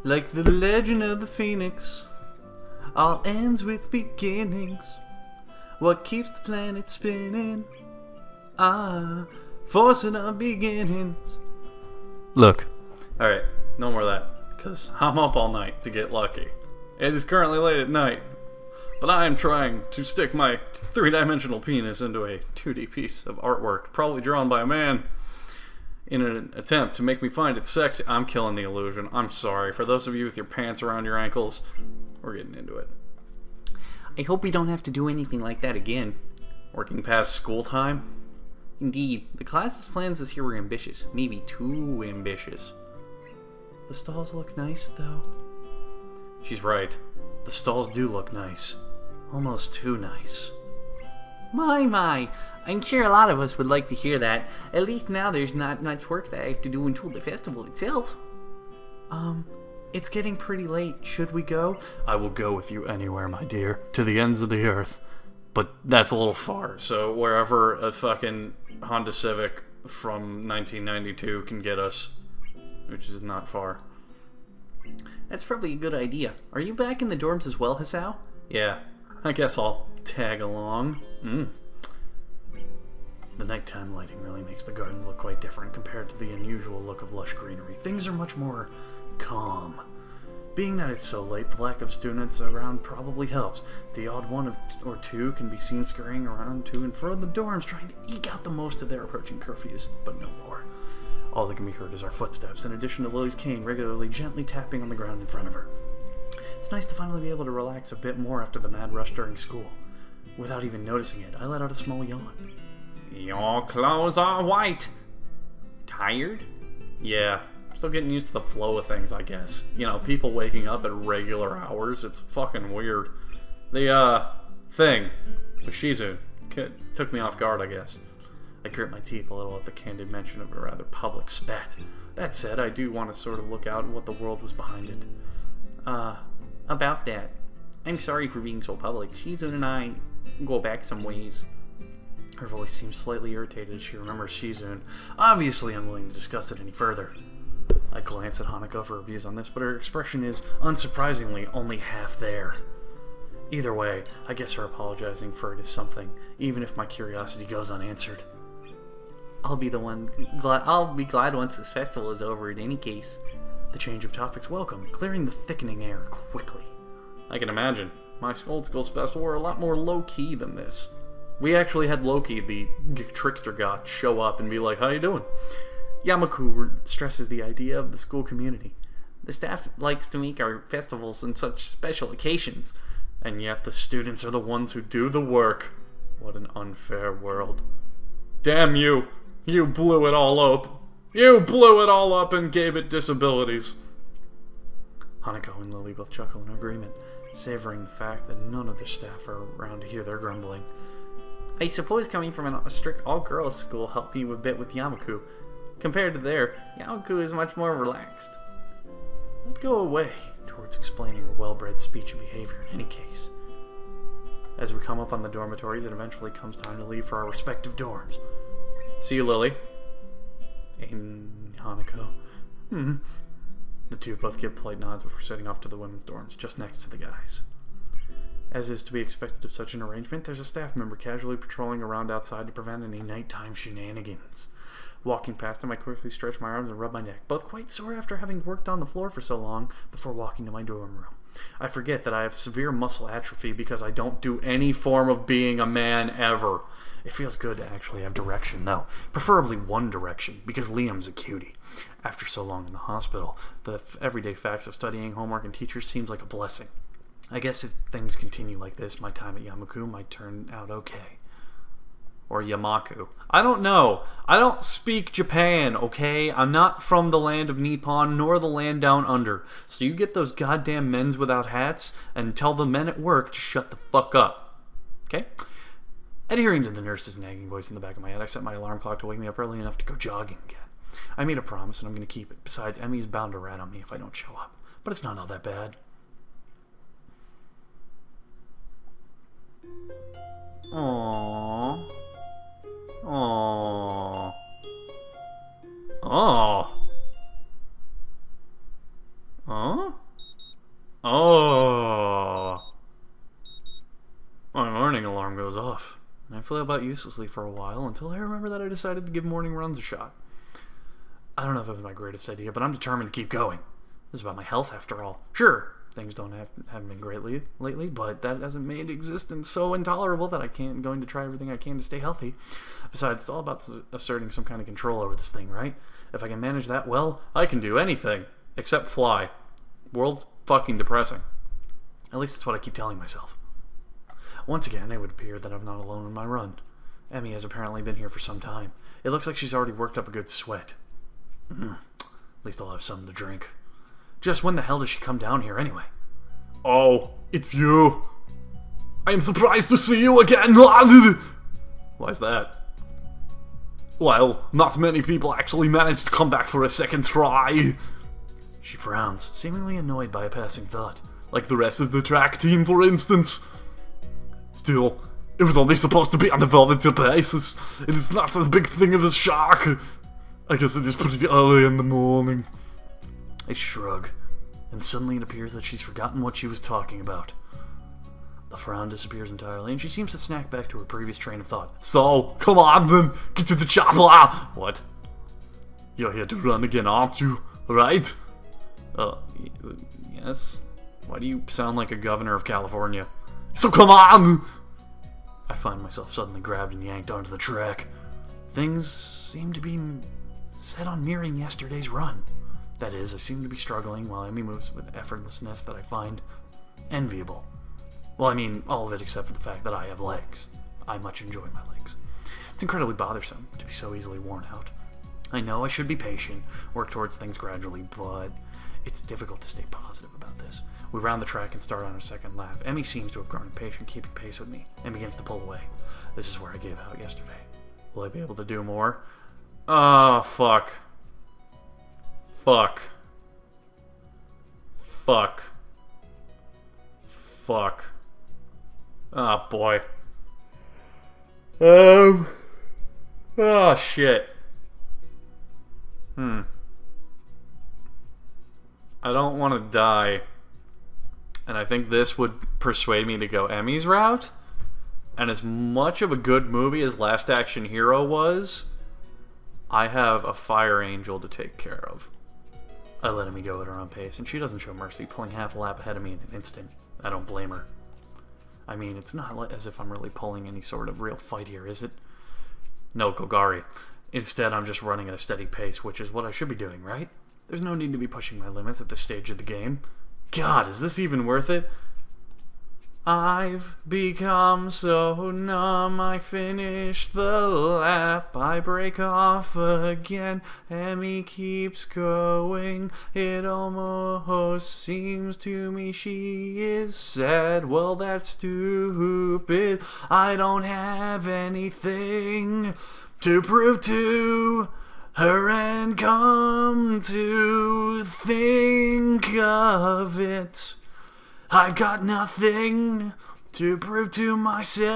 Like the legend of the phoenix, all ends with beginnings. What keeps the planet spinning? Forcing our beginnings. Look, alright, no more of that, because I'm up all night to get lucky. It is currently late at night, but I am trying to stick my three-dimensional penis into a 2D piece of artwork, probably drawn by a man, in an attempt to make me find it sexy. I'm killing the illusion. I'm sorry. For those of you with your pants around your ankles, we're getting into it. I hope we don't have to do anything like that again. Working past school time? Indeed, the class's plans this year were ambitious. Maybe too ambitious. The stalls look nice, though. She's right. The stalls do look nice. Almost too nice. My. I'm sure a lot of us would like to hear that. At least now there's not much work that I have to do until the festival itself. It's getting pretty late. Should we go? I will go with you anywhere, my dear. To the ends of the earth. But that's a little far, so wherever a fucking Honda Civic from 1992 can get us, which is not far. That's probably a good idea. Are you back in the dorms as well, Hasao? Yeah, I guess I'll tag along. The nighttime lighting really makes the gardens look quite different compared to the unusual look of lush greenery. Things are much more calm. Being that it's so late, the lack of students around probably helps. The odd one or two can be seen scurrying around to and fro the dorms, trying to eke out the most of their approaching curfews, but no more. All that can be heard is our footsteps, in addition to Lily's cane regularly gently tapping on the ground in front of her. It's nice to finally be able to relax a bit more after the mad rush during school. Without even noticing it, I let out a small yawn. Your clothes are white. Tired? Yeah. Still getting used to the flow of things, I guess. You know, people waking up at regular hours. It's fucking weird. The, thing with Shizu took me off guard, I guess. I grit my teeth a little at the candid mention of a rather public spat. That said, I do want to sort of look out at what the world was behind it. About that. I'm sorry for being so public. Shizu and I go back some ways. Her voice seems slightly irritated as she remembers Shizun, obviously unwilling to discuss it any further. I glance at Hanako for her views on this, but her expression is, unsurprisingly, only half there. Either way, I guess her apologizing for it is something, even if my curiosity goes unanswered. I'll be glad once this festival is over in any case. The change of topics welcome, clearing the thickening air quickly. I can imagine. My old school's festival were a lot more low-key than this. We actually had Loki, the trickster god, show up and be like, how you doing? Yamaku stresses the idea of the school community. The staff likes to make our festivals and such special occasions, and yet the students are the ones who do the work. What an unfair world. Damn you! You blew it all up! You blew it all up and gave it disabilities! Hanako and Lily both chuckle in agreement, savoring the fact that none of their staff are around to hear their grumbling. I suppose coming from a strict all-girls school helped me a bit with Yamaku. Compared to there, Yamaku is much more relaxed. I'd go away towards explaining her well-bred speech and behavior in any case. As we come up on the dormitories, it eventually comes time to leave for our respective dorms. See you, Lily. And Hanako. The two both give polite nods before setting off to the women's dorms, just next to the guys. As is to be expected of such an arrangement, there's a staff member casually patrolling around outside to prevent any nighttime shenanigans. Walking past him, I quickly stretch my arms and rub my neck, both quite sore after having worked on the floor for so long, before walking to my dorm room. I forget that I have severe muscle atrophy because I don't do any form of being a man ever. It feels good to actually have direction, though. Preferably one direction, because Liam's a cutie. After so long in the hospital, the everyday facts of studying, homework, and teachers seems like a blessing. I guess if things continue like this, my time at Yamaku might turn out okay. Or Yamaku. I don't know. I don't speak Japan, okay? I'm not from the land of Nippon, nor the land down under. So you get those goddamn men's without hats, and tell the men at work to shut the fuck up. Okay? Adhering to the nurse's nagging voice in the back of my head, I set my alarm clock to wake me up early enough to go jogging again. I made a promise, and I'm going to keep it. Besides, Emmy's bound to rat on me if I don't show up. But it's not all that bad. Aww. Aww. Aww. Huh? Oh. My morning alarm goes off. I flail about uselessly for a while until I remember that I decided to give morning runs a shot. I don't know if it was my greatest idea, but I'm determined to keep going. This is about my health, after all. Sure, things haven't been great lately, but that hasn't made existence so intolerable that I'm going to try everything I can to stay healthy. Besides, it's all about asserting some kind of control over this thing, right? If I can manage that well, I can do anything. Except fly. World's fucking depressing. At least that's what I keep telling myself. Once again, it would appear that I'm not alone in my run. Emmy has apparently been here for some time. It looks like she's already worked up a good sweat. At least I'll have something to drink. Just when the hell does she come down here anyway? Oh, it's you. I am surprised to see you again. Why's that? Well, not many people actually manage to come back for a second try. She frowns, seemingly annoyed by a passing thought. Like the rest of the track team, for instance. Still, it was only supposed to be on a volunteer basis. It is not as big thing of a shock. I guess it is pretty early in the morning. I shrug, and suddenly it appears that she's forgotten what she was talking about. The frown disappears entirely, and she seems to snack back to her previous train of thought. So, come on then, get to the chopper! What? You're here to run again, aren't you? Right? Yes? Why do you sound like a governor of California? So come on! I find myself suddenly grabbed and yanked onto the track. Things seem to be set on mirroring yesterday's run. That is, I seem to be struggling while Emmy moves with effortlessness that I find enviable. Well, I mean, all of it except for the fact that I have legs. I much enjoy my legs. It's incredibly bothersome to be so easily worn out. I know I should be patient, work towards things gradually, but it's difficult to stay positive about this. We round the track and start on our second lap. Emmy seems to have grown impatient, keeping pace with me, and begins to pull away. This is where I gave out yesterday. Will I be able to do more? Oh, fuck. Fuck. Fuck. Fuck. Oh, boy. Oh, shit. I don't want to die. And I think this would persuade me to go Emmy's route. And as much of a good movie as Last Action Hero was, I have a fire angel to take care of. I let Emmy go at her own pace, and she doesn't show mercy, pulling half a lap ahead of me in an instant. I don't blame her. I mean, it's not as if I'm really pulling any sort of real fight here, is it? No, Gogari. Instead, I'm just running at a steady pace, which is what I should be doing, right? There's no need to be pushing my limits at this stage of the game. God, is this even worth it? I've become so numb, I finish the lap, I break off again, Emmy keeps going, it almost seems to me she is sad, well that's stupid, I don't have anything to prove to her, and come to think of it, I've got nothing to prove to myself.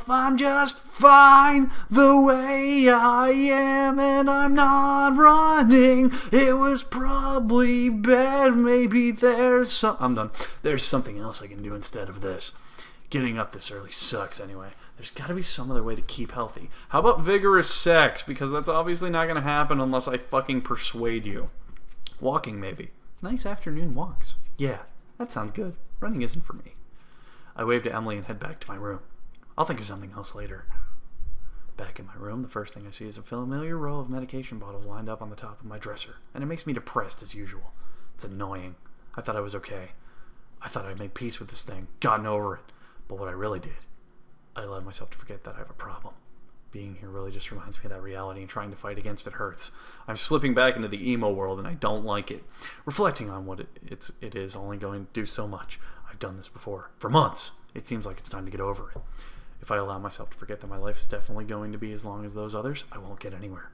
I'm just fine the way I am, and I'm not running. It was probably bad. Maybe I'm done. There's something else I can do instead of this. Getting up this early sucks anyway. There's got to be some other way to keep healthy. How about vigorous sex? Because that's obviously not going to happen unless I fucking persuade you. Walking, maybe. Nice afternoon walks. Yeah, that sounds good. Running isn't for me. I wave to Emily and head back to my room. I'll think of something else later. Back in my room, the first thing I see is a familiar row of medication bottles lined up on the top of my dresser, and it makes me depressed as usual. It's annoying. I thought I was okay. I thought I'd made peace with this thing, gotten over it. But what I really did, I allowed myself to forget that I have a problem. Being here really just reminds me of that reality, and trying to fight against it hurts. I'm slipping back into the emo world, and I don't like it. Reflecting on what it is only going to do so much. I've done this before. For months. It seems like it's time to get over it. If I allow myself to forget that my life is definitely going to be as long as those others, I won't get anywhere.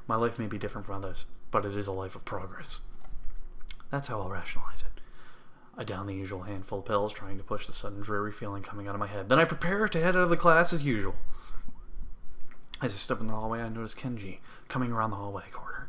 My life may be different from others, but it is a life of progress. That's how I'll rationalize it. I down the usual handful of pills, trying to push the sudden dreary feeling coming out of my head. Then I prepare to head out of the class as usual. As I step in the hallway, I notice Kenji coming around the hallway corner.